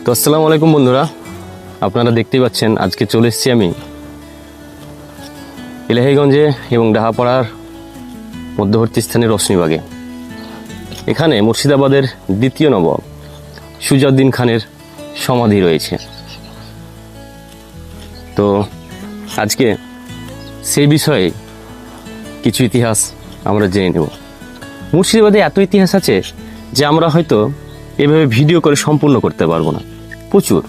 তো আসসালামু আলাইকুম বন্ধুরা, আপনারা দেখতেই পাচ্ছেন আজকে চলে এসেছি আমি ইলাহীগঞ্জে এবং ডাহাপাড়ার মধ্যবর্তী স্থানে রশনিবাগে। এখানে মুর্শিদাবাদের দ্বিতীয় নবাব সুজাউদ্দিন খানের সমাধি রয়েছে। তো আজকে সেই বিষয়ে কিছু ইতিহাস আমরা জেনে নেব। মুর্শিদাবাদে এত ইতিহাস আছে যে আমরা হয়তো এভাবে ভিডিও করে সম্পূর্ণ করতে পারবো না, প্রচুর।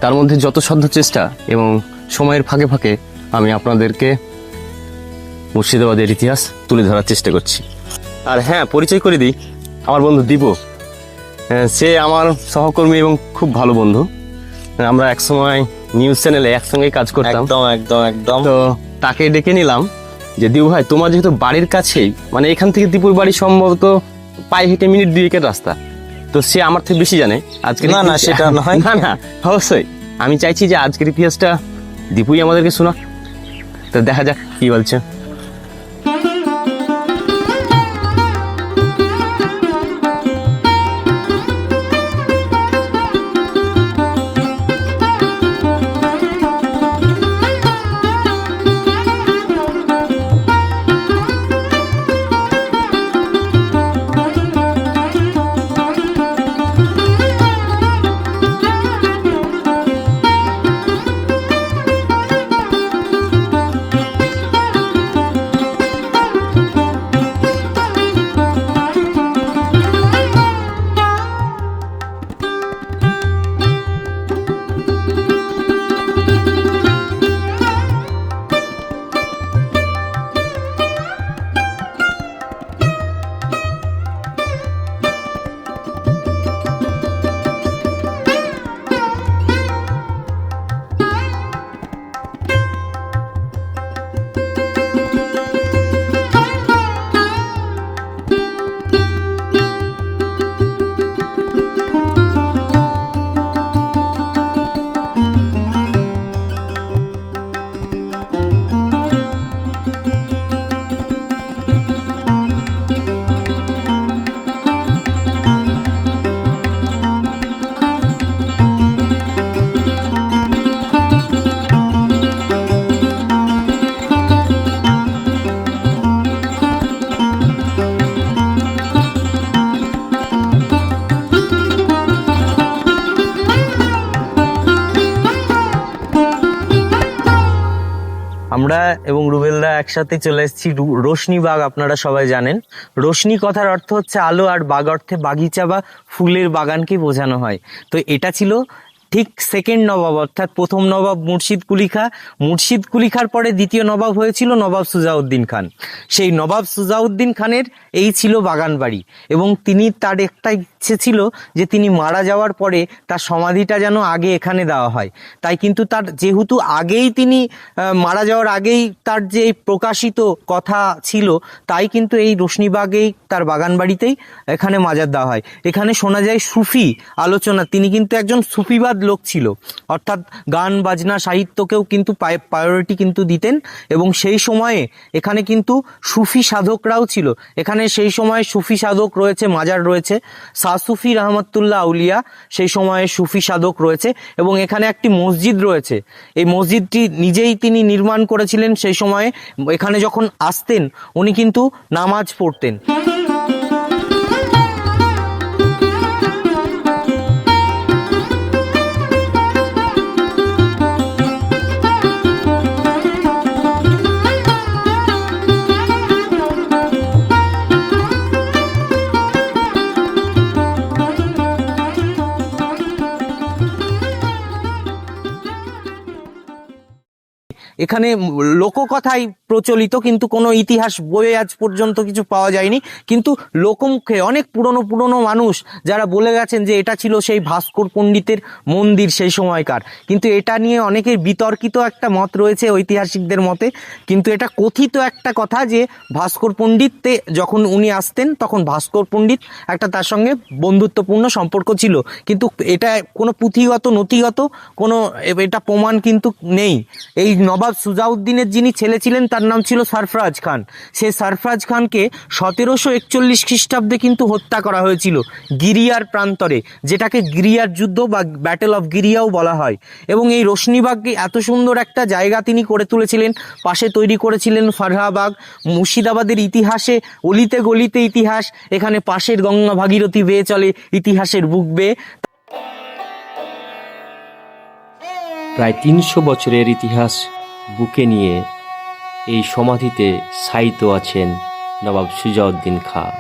তার মধ্যে যত সাধ্য চেষ্টা এবং সময়ের ফাঁকে ফাঁকে আমি আপনাদেরকে মুর্শিদাবাদের ইতিহাস তুলে ধরার চেষ্টা করছি। আর হ্যাঁ, পরিচয় করে দিই, আমার বন্ধু দীপু। সে আমার সহকর্মী এবং খুব ভালো বন্ধু। আমরা একসময় নিউজ চ্যানেলে একসঙ্গে কাজ করতাম। একদম। তো তাকে ডেকে নিলাম যে দীপু ভাই, তোমার যেহেতু বাড়ির কাছেই, মানে এখান থেকে দীপুর বাড়ি সম্ভবত পায়ে হেঁটে মিনিট 2 রাস্তা, তো সে আমার থেকে বেশি জানে। আজকে না সেটা নয়, না অবশ্যই আমি চাইছি যে আজকের ইতিহাসটা দীপুই আমাদেরকে শোনাক। তো দেখা যাক কি বলছে। আমরা এবং রুবেলদা একসাথে চলে এসেছি রোশনীবাগ। আপনারা সবাই জানেন রোশনী কথার অর্থ হচ্ছে আলো, আর বাগ অর্থে বাগিচা বা ফুলের বাগানকে বোঝানো হয়। তো এটা ছিল ঠিক সেকেন্ড নবাব, অর্থাৎ প্রথম নবাব মুর্শিদ কুলিখার পরে দ্বিতীয় নবাব হয়েছিল নবাব সুজাউদ্দিন খান। সেই নবাব সুজাউদ্দিন খানের এই ছিল বাগান বাড়ি, এবং তার একটা ইচ্ছে ছিল যে তিনি মারা যাওয়ার পরে তার সমাধিটা যেন আগে এখানে দেওয়া হয়। তাই কিন্তু তার যেহেতু আগেই তিনি মারা যাওয়ার আগেই তার যে প্রকাশিত কথা ছিল, তাই কিন্তু এই রোশনীবাগেই তার বাগান বাড়িতেই এখানে মাজার দেওয়া হয়। এখানে শোনা যায় সুফি আলোচনা, তিনি কিন্তু একজন সুফিবাদ লোক ছিল, অর্থাৎ গান বাজনা সাহিত্যকেও কিন্তু প্রায়োরিটি কিন্তু দিতেন। এবং সেই সময়ে এখানে কিন্তু সুফি সাধকরাও ছিল। এখানে সেই সময় সুফি সাধক রয়েছে, মাজার রয়েছে, শাহ সুফি রহমতুল্লাহ আউলিয়া সেই সময়ে সুফি সাধক রয়েছে। এবং এখানে একটি মসজিদ রয়েছে, এই মসজিদটি নিজেই তিনি নির্মাণ করেছিলেন। সেই সময়ে এখানে যখন আসতেন উনি কিন্তু নামাজ পড়তেন। এখানে লোককথায় প্রচলিত, কিন্তু কোনো ইতিহাস বইয়ে আজ পর্যন্ত কিছু পাওয়া যায়নি। কিন্তু লোকমুখে অনেক পুরনো মানুষ যারা বলে গেছেন যে এটা ছিল সেই ভাস্কর পণ্ডিতের মন্দির সেই সময়কার। কিন্তু এটা নিয়ে অনেকের বিতর্কিত একটা মত রয়েছে ঐতিহাসিকদের মতে। কিন্তু এটা কথিত একটা কথা যে ভাস্কর পণ্ডিত যখন উনি আসতেন তখন ভাস্কর পণ্ডিত একটা তার সঙ্গে বন্ধুত্বপূর্ণ সম্পর্ক ছিল। কিন্তু এটা কোনো পুঁথিগত নথিগত কোনো এটা প্রমাণ কিন্তু নেই। এই নবাব নবাব সুজাউদ্দিনের যিনি ছেলে ছিলেন তার নাম ছিল সরফরাজ খান। সেই সরফরাজ খানকে 1741 খ্রিস্টাব্দে কিন্তু হত্যা করা হয়েছিল গিরিয়ার প্রান্তরে, যেটাকে গিরিয়ার যুদ্ধ বা ব্যাটেল অফ গিরিয়াও বলা হয়। এবং এই রোশনীবাগকে এত সুন্দর একটা জায়গা তিনি করে তুলেছিলেন, পাশে তৈরি করেছিলেন ফারহাবাগ। মুর্শিদাবাদের ইতিহাসে অলিতে গলিতে ইতিহাস, এখানে পাশের গঙ্গা ভাগীরথী বেয়ে চলে ইতিহাসের বুক বেয়ে। প্রায় 300 বছরের ইতিহাস বুকে নিয়ে এই সমাধিতে শায়িত আছেন নবাব সুজাউদ্দিন খাঁ।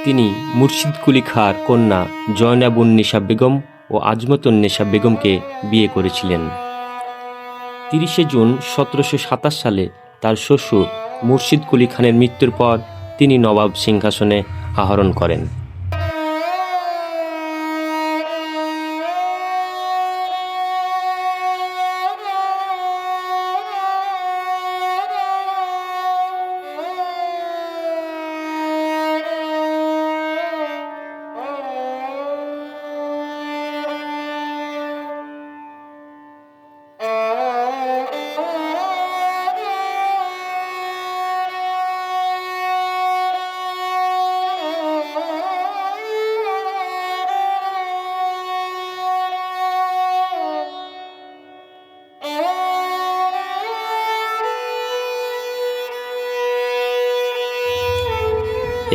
তিনি মুর্শিদ কুলি খাঁর কন্যা জয়নাবুন্নেসা বেগম ও আজমতুন্নেসা বেগমকে বিয়ে করেছিলেন। 30শে জুন 1727 সালে তার শ্বশুর মুর্শিদ কুলি খানের মৃত্যুর পর তিনি নবাব সিংহাসনে আরোহণ করেন।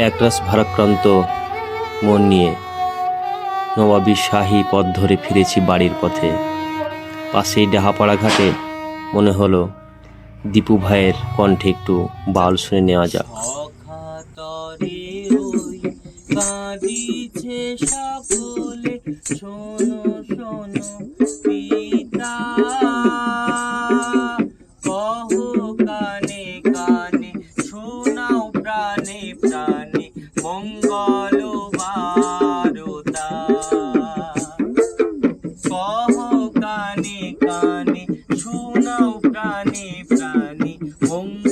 একরাশ ভারাক্রান্ত মন নিয়ে নবাবী শাহী পথ ধরে ফিরেছি বাড়ির পথে। পাশেই ডাহাপাড়া ঘাটে মনে হলো দীপু ভাইয়ের কণ্ঠে একটু বাউল শুনে নেওয়া যাক। মঙ্গল বারতা কহ কানে কানে শোনাও প্রাণে প্রাণে মঙ্গল